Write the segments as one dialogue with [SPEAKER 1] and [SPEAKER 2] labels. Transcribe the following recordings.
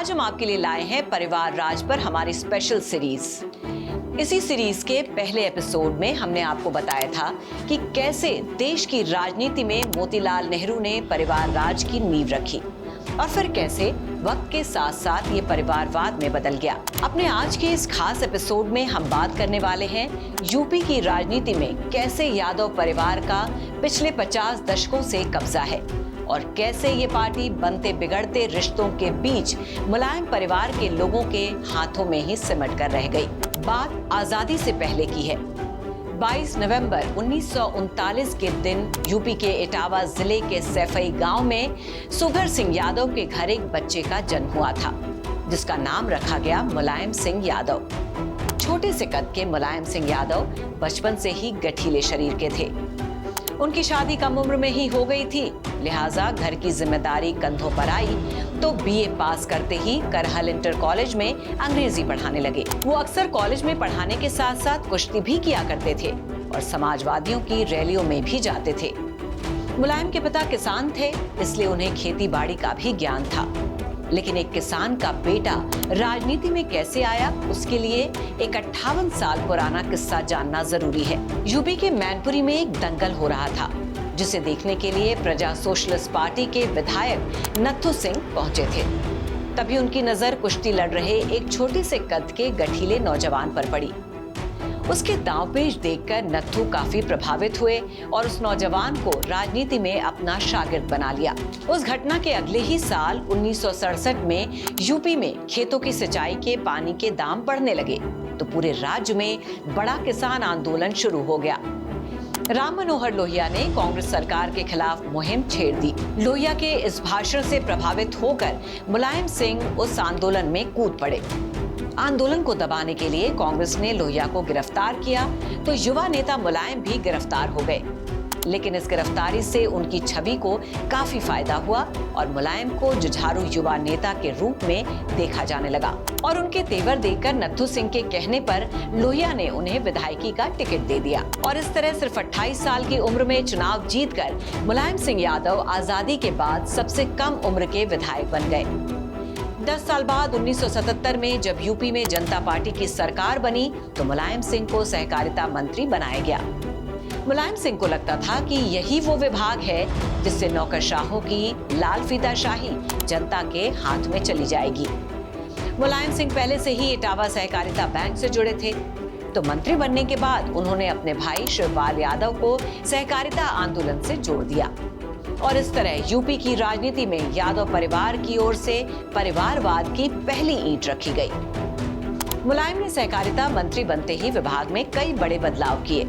[SPEAKER 1] आज हम आपके लिए लाए हैं परिवार राज पर हमारी स्पेशल सीरीज। इसी सीरीज के पहले एपिसोड में हमने आपको बताया था कि कैसे देश की राजनीति में मोतीलाल नेहरू ने परिवार राज की नींव रखी और फिर कैसे वक्त के साथ साथ ये परिवारवाद में बदल गया। अपने आज के इस खास एपिसोड में हम बात करने वाले हैं यूपी की राजनीति में कैसे यादव परिवार का पिछले 50 दशकों से कब्जा है और कैसे ये पार्टी बनते बिगड़ते रिश्तों के बीच मुलायम परिवार के लोगों के हाथों में ही सिमट कर रह गई। बात आजादी से पहले की है। 22 नवंबर 1939 के दिन यूपी के इटावा जिले के सैफई गांव में सुगर सिंह यादव के घर एक बच्चे का जन्म हुआ था, जिसका नाम रखा गया मुलायम सिंह यादव। छोटे से कद के मुलायम सिंह यादव बचपन से ही गठीले शरीर के थे। उनकी शादी कम उम्र में ही हो गई थी, लिहाजा घर की जिम्मेदारी कंधों पर आई तो बीए पास करते ही करहल इंटर कॉलेज में अंग्रेजी पढ़ाने लगे। वो अक्सर कॉलेज में पढ़ाने के साथ साथ कुश्ती भी किया करते थे और समाजवादियों की रैलियों में भी जाते थे। मुलायम के पिता किसान थे, इसलिए उन्हें खेती बाड़ी का भी ज्ञान था। लेकिन एक किसान का बेटा राजनीति में कैसे आया, उसके लिए एक 58 साल पुराना किस्सा जानना जरूरी है। यूपी के मैनपुरी में एक दंगल हो रहा था, जिसे देखने के लिए प्रजा सोशलिस्ट पार्टी के विधायक नत्थू सिंह पहुंचे थे। तभी उनकी नजर कुश्ती लड़ रहे एक छोटे से कद के गठीले नौजवान पर पड़ी। उसके दांवपेच देखकर नत्थू काफी प्रभावित हुए और उस नौजवान को राजनीति में अपना शागिर्द बना लिया। उस घटना के अगले ही साल 1967 में यूपी में खेतों की सिंचाई के पानी के दाम बढ़ने लगे तो पूरे राज्य में बड़ा किसान आंदोलन शुरू हो गया। राम मनोहर लोहिया ने कांग्रेस सरकार के खिलाफ मुहिम छेड़ दी। लोहिया के इस भाषण से प्रभावित होकर मुलायम सिंह उस आंदोलन में कूद पड़े। आंदोलन को दबाने के लिए कांग्रेस ने लोहिया को गिरफ्तार किया तो युवा नेता मुलायम भी गिरफ्तार हो गए। लेकिन इस गिरफ्तारी से उनकी छवि को काफी फायदा हुआ और मुलायम को जुझारू युवा नेता के रूप में देखा जाने लगा और उनके तेवर देखकर नत्थू सिंह के कहने पर लोहिया ने उन्हें विधायकी का टिकट दे दिया और इस तरह सिर्फ 28 साल की उम्र में चुनाव जीतकर मुलायम सिंह यादव आजादी के बाद सबसे कम उम्र के विधायक बन गए। 10 साल बाद 1977 में जब यूपी में जनता पार्टी की सरकार बनी तो मुलायम सिंह को सहकारिता मंत्री बनाया गया। मुलायम सिंह को लगता था कि यही वो विभाग है जिससे नौकरशाहों की लाल फीताशाही जनता के हाथ में चली जाएगी। मुलायम सिंह पहले से ही इटावा सहकारिता बैंक से जुड़े थे, तो मंत्री बनने के बाद उन्होंने अपने भाई शिवपाल यादव को सहकारिता आंदोलन से जोड़ दिया और इस तरह यूपी की राजनीति में यादव परिवार की ओर से परिवारवाद की पहली ईंट रखी गई। मुलायम ने सहकारिता मंत्री बनते ही विभाग में कई बड़े बदलाव किए।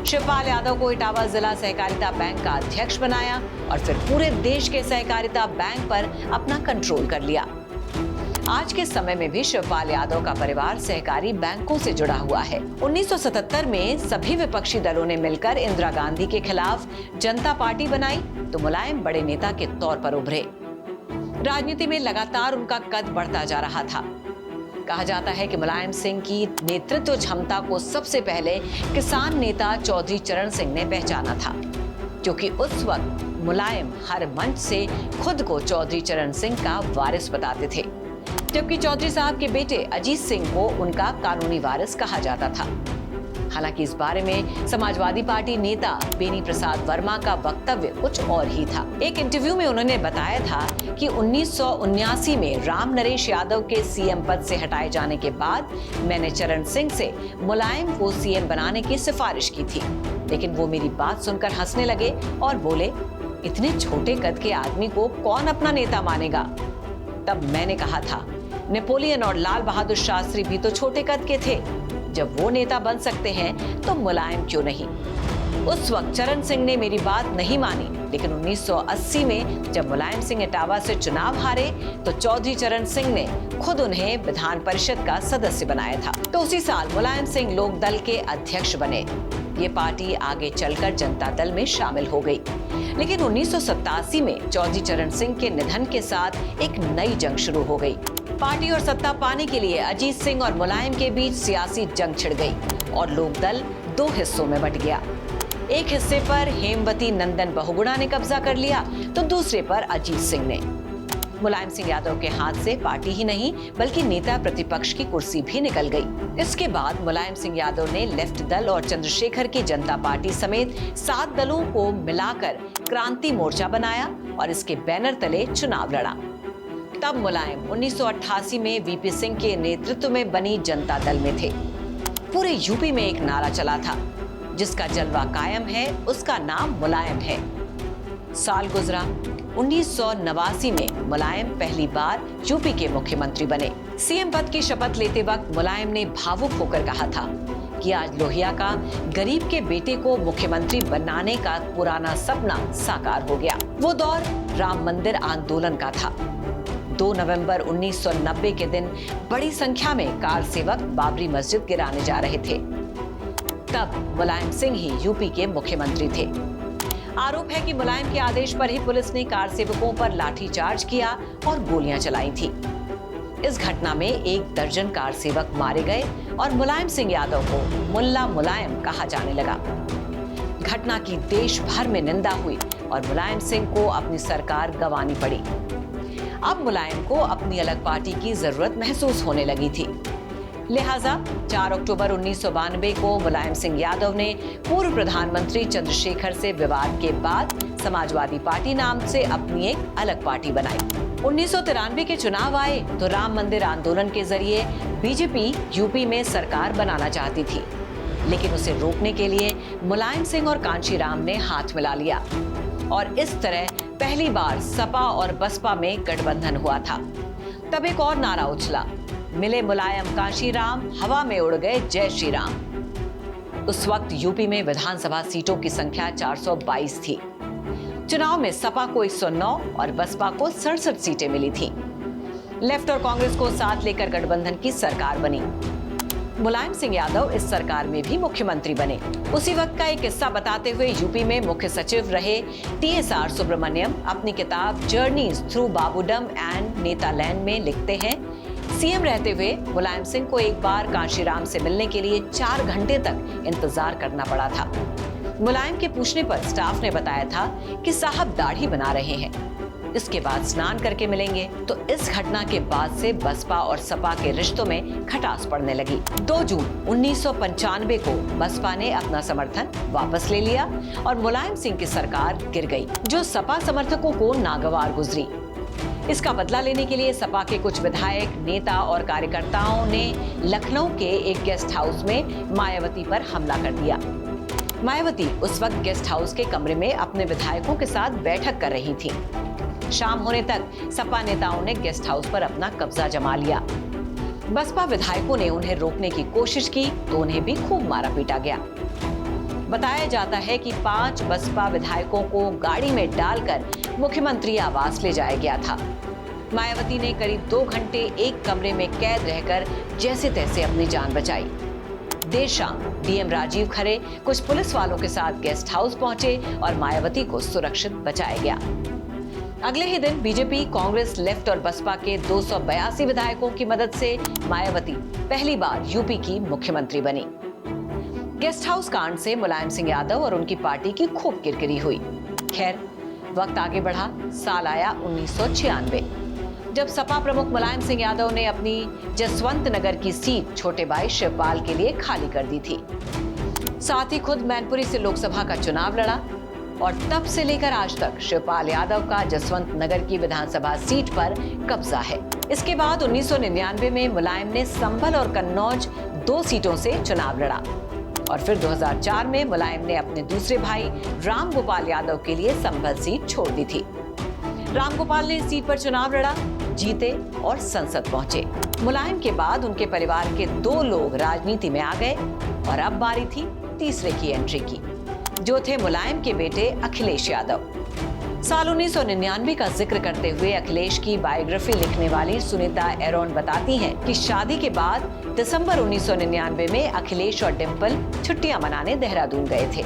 [SPEAKER 1] शिवपाल यादव को इटावा जिला सहकारिता बैंक का अध्यक्ष बनाया और फिर पूरे देश के सहकारिता बैंक पर अपना कंट्रोल कर लिया। आज के समय में भी शिवपाल यादव का परिवार सहकारी बैंकों से जुड़ा हुआ है। 1977 में सभी विपक्षी दलों ने मिलकर इंदिरा गांधी के खिलाफ जनता पार्टी बनाई तो मुलायम बड़े नेता के तौर पर उभरे। राजनीति में लगातार उनका कद बढ़ता जा रहा था। कहा जाता है कि मुलायम सिंह की नेतृत्व क्षमता को सबसे पहले किसान नेता चौधरी चरण सिंह ने पहचाना था, क्योंकि उस वक्त मुलायम हर मंच से खुद को चौधरी चरण सिंह का वारिस बताते थे, जबकि चौधरी साहब के बेटे अजीत सिंह को उनका कानूनी वारिस कहा जाता था। हालांकि इस बारे में समाजवादी पार्टी नेता बेनी प्रसाद वर्मा का वक्तव्य कुछ और ही था। एक इंटरव्यू में उन्होंने बताया था कि 1979 में राम नरेश यादव के सीएम पद से हटाए जाने के बाद मैंने चरण सिंह से मुलायम को सीएम बनाने की सिफारिश की थी, लेकिन वो मेरी बात सुनकर हंसने लगे और बोले, इतने छोटे कद के आदमी को कौन अपना नेता मानेगा। तब मैंने कहा था, नेपोलियन और लाल बहादुर शास्त्री भी तो छोटे कद के थे, जब वो नेता बन सकते हैं तो मुलायम क्यों नहीं। उस वक्त चरण सिंह ने मेरी बात नहीं मानी, लेकिन 1980 में जब मुलायम सिंह इटावा से चुनाव हारे तो चौधरी चरण सिंह ने खुद उन्हें विधान परिषद का सदस्य बनाया था। तो उसी साल मुलायम सिंह लोक दल के अध्यक्ष बने। ये पार्टी आगे चलकर जनता दल में शामिल हो गई, लेकिन 1987 में चौधरी चरण सिंह के निधन के साथ एक नई जंग शुरू हो गई। पार्टी और सत्ता पाने के लिए अजीत सिंह और मुलायम के बीच सियासी जंग छिड़ गई और लोकदल दो हिस्सों में बंट गया। एक हिस्से पर हेमवती नंदन बहुगुणा ने कब्जा कर लिया तो दूसरे पर अजीत सिंह ने। मुलायम सिंह यादव के हाथ से पार्टी ही नहीं बल्कि नेता प्रतिपक्ष की कुर्सी भी निकल गई। इसके बाद मुलायम सिंह यादव ने लेफ्ट दल और चंद्रशेखर की जनता पार्टी समेत 7 दलों को मिलाकर क्रांति मोर्चा बनाया और इसके बैनर तले चुनाव लड़ा। तब मुलायम 1988 में वीपी सिंह के नेतृत्व में बनी जनता दल में थे। पूरे यूपी में एक नारा चला था, जिसका जलवा कायम है उसका नाम मुलायम है। साल गुजरा, 1989 में मुलायम पहली बार यूपी के मुख्यमंत्री बने। सीएम पद की शपथ लेते वक्त मुलायम ने भावुक होकर कहा था कि आज लोहिया का गरीब के बेटे को मुख्यमंत्री बनाने का पुराना सपना साकार हो गया। वो दौर राम मंदिर आंदोलन का था। 2 नवंबर 1990 के दिन बड़ी संख्या में कार सेवक बाबरी मस्जिद गिराने जा रहे थे। तब मुलायम सिंह ही यूपी के मुख्यमंत्री थे। आरोप है कि मुलायम के आदेश पर ही पुलिस ने कार सेवकों पर लाठीचार्ज किया और गोलियां चलाई थी। इस घटना में 1 दर्जन कार सेवक मारे गए और मुलायम सिंह यादव को मुल्ला मुलायम कहा जाने लगा। घटना की देश भर में निंदा हुई और मुलायम सिंह को अपनी सरकार गंवानी पड़ी। अब मुलायम को अपनी अलग पार्टी की जरूरत महसूस होने लगी थी। लिहाजा 4 अक्टूबर 1992 को मुलायम सिंह यादव ने पूर्व प्रधानमंत्री चंद्रशेखर से विवाद के बाद समाजवादी पार्टी नाम से अपनी एक अलग पार्टी बनाई। 1993 के चुनाव आए तो राम मंदिर आंदोलन के जरिए बीजेपी यूपी में सरकार बनाना चाहती थी, लेकिन उसे रोकने के लिए मुलायम सिंह और कांशीराम ने हाथ मिला लिया और इस तरह पहली बार सपा और बसपा में गठबंधन हुआ था। तब एक और नारा उछला, मिले मुलायम कांशीराम, हवा में उड़ गए जय श्री राम। उस वक्त यूपी में विधानसभा सीटों की संख्या 422 थी। चुनाव में सपा को 109 और बसपा को 67 सीटें मिली थीं। लेफ्ट और कांग्रेस को साथ लेकर गठबंधन की सरकार बनी। मुलायम सिंह यादव इस सरकार में भी मुख्यमंत्री बने। उसी वक्त का एक किस्सा बताते हुए यूपी में मुख्य सचिव रहे TSR सुब्रमण्यम अपनी किताब जर्नीज थ्रू बाबूडम एंड नेतालैंड में लिखते हैं, सीएम रहते हुए मुलायम सिंह को एक बार कांशीराम से मिलने के लिए 4 घंटे तक इंतजार करना पड़ा था। मुलायम के पूछने पर स्टाफ ने बताया था कि साहब दाढ़ी बना रहे हैं, इसके बाद स्नान करके मिलेंगे। तो इस घटना के बाद से बसपा और सपा के रिश्तों में खटास पड़ने लगी। 2 जून 1995 को बसपा ने अपना समर्थन वापस ले लिया और मुलायम सिंह की सरकार गिर गई, जो सपा समर्थकों को नागवार गुजरी। इसका बदला लेने के लिए सपा के कुछ विधायक, नेता और कार्यकर्ताओं ने लखनऊ के एक गेस्ट हाउस में मायावती पर हमला कर दिया। मायावती उस वक्त गेस्ट हाउस के कमरे में अपने विधायकों के साथ बैठक कर रही थी। शाम होने तक सपा नेताओं ने गेस्ट हाउस पर अपना कब्जा जमा लिया। बसपा विधायकों ने उन्हें रोकने की कोशिश की तो उन्हें भी खूब मारा पीटा गया। बताया जाता है कि 5 बसपा विधायकों को गाड़ी में डालकर मुख्यमंत्री आवास ले जाया गया था। मायावती ने करीब 2 घंटे एक कमरे में कैद रहकर जैसे तैसे अपनी जान बचाई। देर शाम डीएम राजीव खरे कुछ पुलिस वालों के साथ गेस्ट हाउस पहुंचे और मायावती को सुरक्षित बचाया गया। अगले ही दिन बीजेपी, कांग्रेस, लेफ्ट और बसपा के 282 विधायकों की मदद से मायावती पहली बार यूपी की मुख्यमंत्री बनी। गेस्ट हाउस कांड से मुलायम सिंह यादव और उनकी पार्टी की खूब किरकिरी हुई। खैर, वक्त आगे बढ़ा। साल आया 1996, जब सपा प्रमुख मुलायम सिंह यादव ने अपनी जसवंत नगर की सीट छोटे भाई शिवपाल के लिए खाली कर दी थी। साथ ही खुद मैनपुरी से लोकसभा का चुनाव लड़ा और तब से लेकर आज तक शिवपाल यादव का जसवंत नगर की विधानसभा सीट पर कब्जा है। इसके बाद 1999 में मुलायम ने संभल और कन्नौज 2 सीटों से चुनाव लड़ा और फिर 2004 में मुलायम ने अपने दूसरे भाई राम गोपाल यादव के लिए संभल सीट छोड़ दी थी। राम गोपाल ने इस सीट पर चुनाव लड़ा, जीते और संसद पहुंचे। मुलायम के बाद उनके परिवार के 2 लोग राजनीति में आ गए और अब बारी थी तीसरे की एंट्री की, जो थे मुलायम के बेटे अखिलेश यादव। साल 1999 का जिक्र करते हुए अखिलेश की बायोग्राफी लिखने वाली सुनीता एरोन बताती हैं कि शादी के बाद दिसंबर 1999 में अखिलेश और डिंपल छुट्टियां मनाने देहरादून गए थे।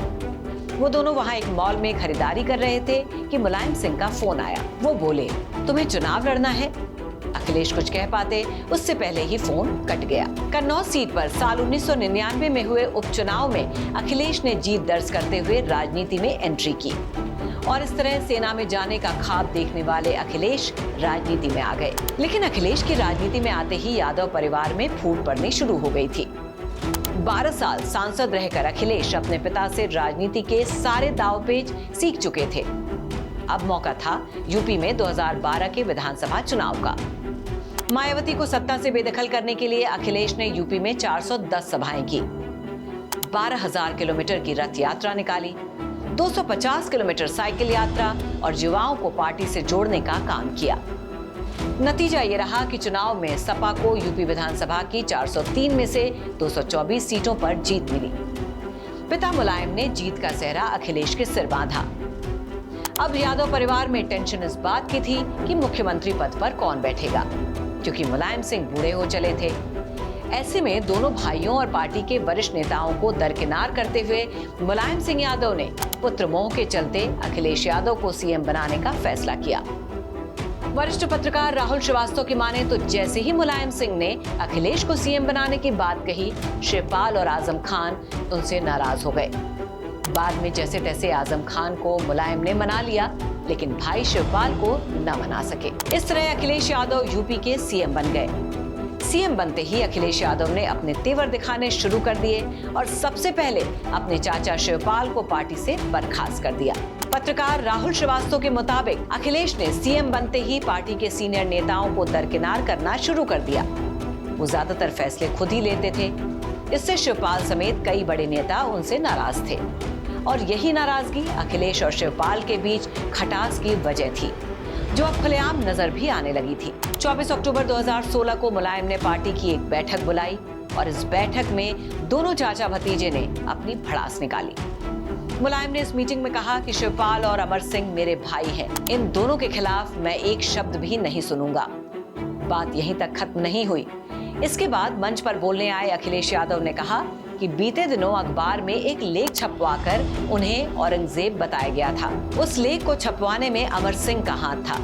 [SPEAKER 1] वो दोनों वहाँ एक मॉल में खरीदारी कर रहे थे कि मुलायम सिंह का फोन आया। वो बोले, तुम्हें चुनाव लड़ना है? अखिलेश कुछ कह पाते उससे पहले ही फोन कट गया। कन्नौज सीट पर साल 1999 में हुए उपचुनाव में अखिलेश ने जीत दर्ज करते हुए राजनीति में एंट्री की और इस तरह सेना में जाने का ख्वाब देखने वाले अखिलेश राजनीति में आ गए। लेकिन अखिलेश की राजनीति में आते ही यादव परिवार में फूट पड़नी शुरू हो गई थी। 12 साल सांसद रहकर अखिलेश अपने पिता से राजनीति के सारे दांवपेच सीख चुके थे। अब मौका था यूपी में 2012 के विधानसभा चुनाव का। मायावती को सत्ता से बेदखल करने के लिए अखिलेश ने यूपी में 410 सभाएं की, 12,000 किलोमीटर की रथ यात्रा निकाली, 250 किलोमीटर साइकिल यात्रा और युवाओं को पार्टी से जोड़ने का काम किया। नतीजा ये रहा कि चुनाव में सपा को यूपी विधानसभा की 403 में से 224 सीटों पर जीत मिली। पिता मुलायम ने जीत का सेहरा अखिलेश के सिर बांधा। अब यादव परिवार में टेंशन इस बात की थी कि मुख्यमंत्री पद पर कौन बैठेगा, क्योंकि मुलायम सिंह बूढ़े हो चले थे। ऐसे में दोनों भाइयों और पार्टी के वरिष्ठ नेताओं को दरकिनार करते हुए मुलायम सिंह यादव ने पुत्र मोह के चलते अखिलेश यादव को सीएम बनाने का फैसला किया। वरिष्ठ पत्रकार राहुल श्रीवास्तव की माने तो जैसे ही मुलायम सिंह ने अखिलेश को सीएम बनाने की बात कही, शिवपाल और आजम खान उनसे नाराज हो गए। बाद में जैसे तैसे आजम खान को मुलायम ने मना लिया, लेकिन भाई शिवपाल को न मना सके। इस तरह अखिलेश यादव यूपी के सीएम बन गए। सीएम बनते ही अखिलेश यादव ने अपने तेवर दिखाने शुरू कर दिए और सबसे पहले अपने चाचा शिवपाल को पार्टी से बर्खास्त कर दिया। पत्रकार राहुल श्रीवास्तव के मुताबिक अखिलेश ने सीएम बनते ही पार्टी के सीनियर नेताओं को दरकिनार करना शुरू कर दिया। वो ज्यादातर फैसले खुद ही लेते थे। इससे शिवपाल समेत कई बड़े नेता उनसे नाराज थे और यही नाराजगी अखिलेश और शिवपाल के बीच खटास की वजह थी, जो अब खुलेआम नजर भी आने लगी थी। 24 अक्टूबर 2016 को मुलायम ने पार्टी की एक बैठक बुलाई और इस बैठक में दोनों चाचा भतीजे ने अपनी भड़ास निकाली। मुलायम ने इस मीटिंग में कहा कि शिवपाल और अमर सिंह मेरे भाई हैं, इन दोनों के खिलाफ मैं एक शब्द भी नहीं सुनूंगा। बात यहीं तक खत्म नहीं हुई। इसके बाद मंच पर बोलने आए अखिलेश यादव ने कहा कि बीते दिनों अखबार में एक लेख छपवाकर उन्हें औरंगजेब बताया गया था। उस लेख को छपवाने में अमर सिंह का हाथ था।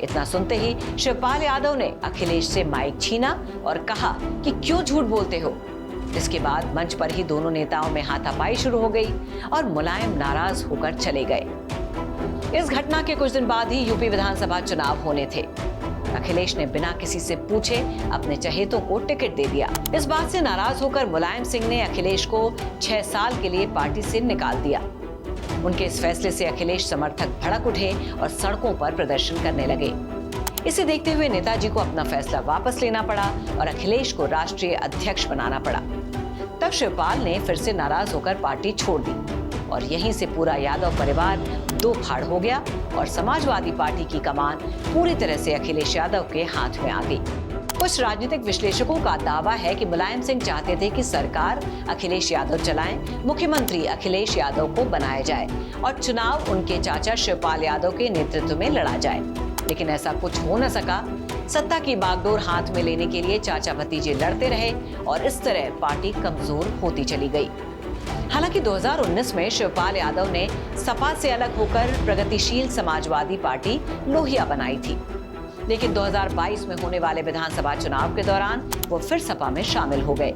[SPEAKER 1] इतना सुनते ही शिवपाल यादव ने अखिलेश से माइक छीना और कहा कि क्यों झूठ बोलते हो। इसके बाद मंच पर ही दोनों नेताओं में हाथापाई शुरू हो गई और मुलायम नाराज होकर चले गए। इस घटना के कुछ दिन बाद ही यूपी विधानसभा चुनाव होने थे। अखिलेश ने बिना किसी से पूछे अपने चहेतों को टिकट दे दिया। इस बात से नाराज होकर मुलायम सिंह ने अखिलेश को 6 साल के लिए पार्टी से निकाल दिया। उनके इस फैसले से अखिलेश समर्थक भड़क उठे और सड़कों पर प्रदर्शन करने लगे। इसे देखते हुए नेताजी को अपना फैसला वापस लेना पड़ा और अखिलेश को राष्ट्रीय अध्यक्ष बनाना पड़ा। तब शिवपाल ने फिर से नाराज होकर पार्टी छोड़ दी और यहीं से पूरा यादव परिवार दो फाड़ हो गया और समाजवादी पार्टी की कमान पूरी तरह से अखिलेश यादव के हाथ में आ गई। कुछ राजनीतिक विश्लेषकों का दावा है कि मुलायम सिंह चाहते थे कि सरकार अखिलेश यादव चलाएं, मुख्यमंत्री अखिलेश यादव को बनाया जाए और चुनाव उनके चाचा शिवपाल यादव के नेतृत्व में लड़ा जाए। लेकिन ऐसा कुछ हो न सका। सत्ता की बागडोर हाथ में लेने के लिए चाचा भतीजे लड़ते रहे और इस तरह पार्टी कमजोर होती चली गई। हालांकि 2019 में शिवपाल यादव ने सपा से अलग होकर प्रगतिशील समाजवादी पार्टी लोहिया बनाई थी, लेकिन 2022 में होने वाले विधानसभा चुनाव के दौरान वो फिर सपा में शामिल हो गए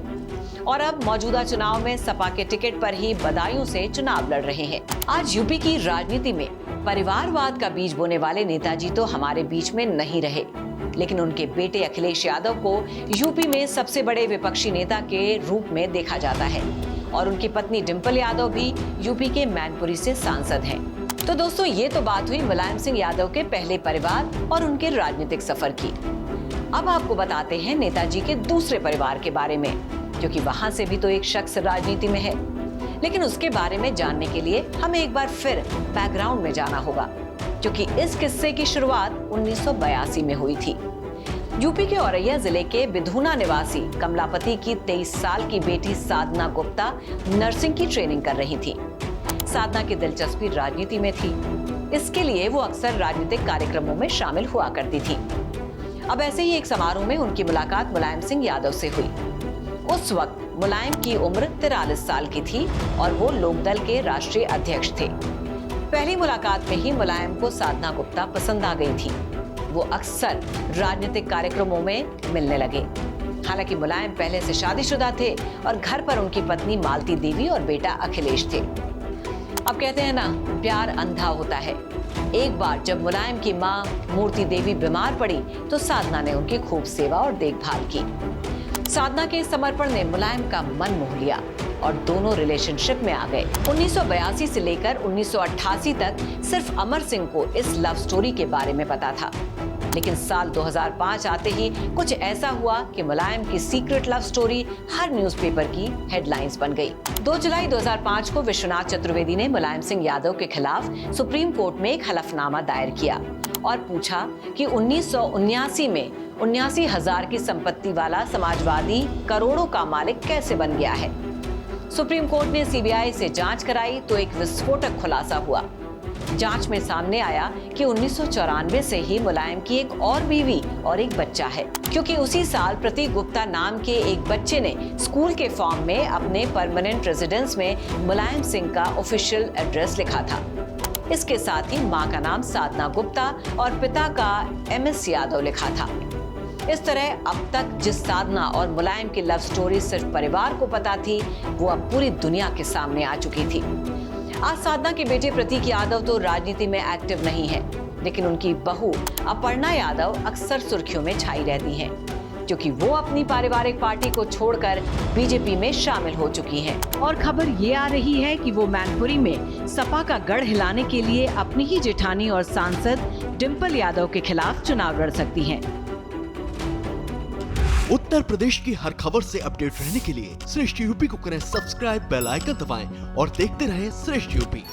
[SPEAKER 1] और अब मौजूदा चुनाव में सपा के टिकट पर ही बदायूं से चुनाव लड़ रहे हैं। आज यूपी की राजनीति में परिवारवाद का बीज बोने वाले नेताजी तो हमारे बीच में नहीं रहे, लेकिन उनके बेटे अखिलेश यादव को यूपी में सबसे बड़े विपक्षी नेता के रूप में देखा जाता है और उनकी पत्नी डिंपल यादव भी यूपी के मैनपुरी से सांसद हैं। तो दोस्तों, ये तो बात हुई मुलायम सिंह यादव के पहले परिवार और उनके राजनीतिक सफर की। अब आपको बताते हैं नेताजी के दूसरे परिवार के बारे में, क्योंकि वहां से भी तो एक शख्स राजनीति में है। लेकिन उसके बारे में जानने के लिए हमें एक बार फिर बैकग्राउंड में जाना होगा, क्योंकि इस किस्से की शुरुआत 1982 में हुई थी। यूपी के औरैया जिले के बिधुना निवासी कमलापति की 23 साल की बेटी साधना गुप्ता नर्सिंग की ट्रेनिंग कर रही थी। साधना की दिलचस्पी राजनीति में थी, इसके लिए वो अक्सर राजनीतिक कार्यक्रमों में शामिल हुआ करती थी। अब ऐसे ही एक समारोह में उनकी मुलाकात मुलायम सिंह यादव से हुई। उस वक्त मुलायम की उम्र 43 साल की थी और वो लोकदल के राष्ट्रीय अध्यक्ष थे। पहली मुलाकात में ही मुलायम को साधना गुप्ता पसंद आ गई थी। वो अक्सर राजनीतिक कार्यक्रमों में मिलने लगे। हालांकि मुलायम पहले से शादीशुदा थे और घर पर उनकी पत्नी मालती देवी और बेटा अखिलेश थे। अब कहते हैं ना, प्यार अंधा होता है। एक बार जब मुलायम की माँ मूर्ति देवी बीमार पड़ी तो साधना ने उनकी खूब सेवा और देखभाल की। साधना के समर्पण ने मुलायम का मन मोह लिया और दोनों रिलेशनशिप में आ गए। 1982 से लेकर 1988 तक सिर्फ अमर सिंह को इस लव स्टोरी के बारे में पता था, लेकिन साल 2005 आते ही कुछ ऐसा हुआ कि मुलायम की सीक्रेट लव स्टोरी हर न्यूज़पेपर की हेडलाइंस बन गई। 2 जुलाई 2005 को विश्वनाथ चतुर्वेदी ने मुलायम सिंह यादव के खिलाफ सुप्रीम कोर्ट में एक हलफनामा दायर किया और पूछा कि 1979 में 79,000 की संपत्ति वाला समाजवादी करोड़ों का मालिक कैसे बन गया है। सुप्रीम कोर्ट ने सीबीआई से जांच कराई तो एक विस्फोटक खुलासा हुआ। जांच में सामने आया कि 1994 से ही मुलायम की एक और बीवी और एक बच्चा है, क्योंकि उसी साल प्रतीक गुप्ता नाम के एक बच्चे ने स्कूल के फॉर्म में अपने परमानेंट रेजिडेंस में मुलायम सिंह का ऑफिशियल एड्रेस लिखा था। इसके साथ ही मां का नाम साधना गुप्ता और पिता का MS यादव लिखा था। इस तरह अब तक जिस साधना और मुलायम की लव स्टोरी सिर्फ परिवार को पता थी, वो अब पूरी दुनिया के सामने आ चुकी थी। आज साधना के बेटे प्रतीक यादव तो राजनीति में एक्टिव नहीं है, लेकिन उनकी बहू अपर्णा यादव अक्सर सुर्खियों में छाई रहती हैं, क्योंकि वो अपनी पारिवारिक पार्टी को छोड़कर बीजेपी में शामिल हो चुकी हैं। और खबर ये आ रही है कि वो मैनपुरी में सपा का गढ़ हिलाने के लिए अपनी ही जेठानी और सांसद डिंपल यादव के खिलाफ चुनाव लड़ सकती हैं।
[SPEAKER 2] उत्तर प्रदेश की हर खबर से अपडेट रहने के लिए श्रेष्ठ यूपी को करें सब्सक्राइब, बेल आइकन दबाएं और देखते रहें श्रेष्ठ यूपी।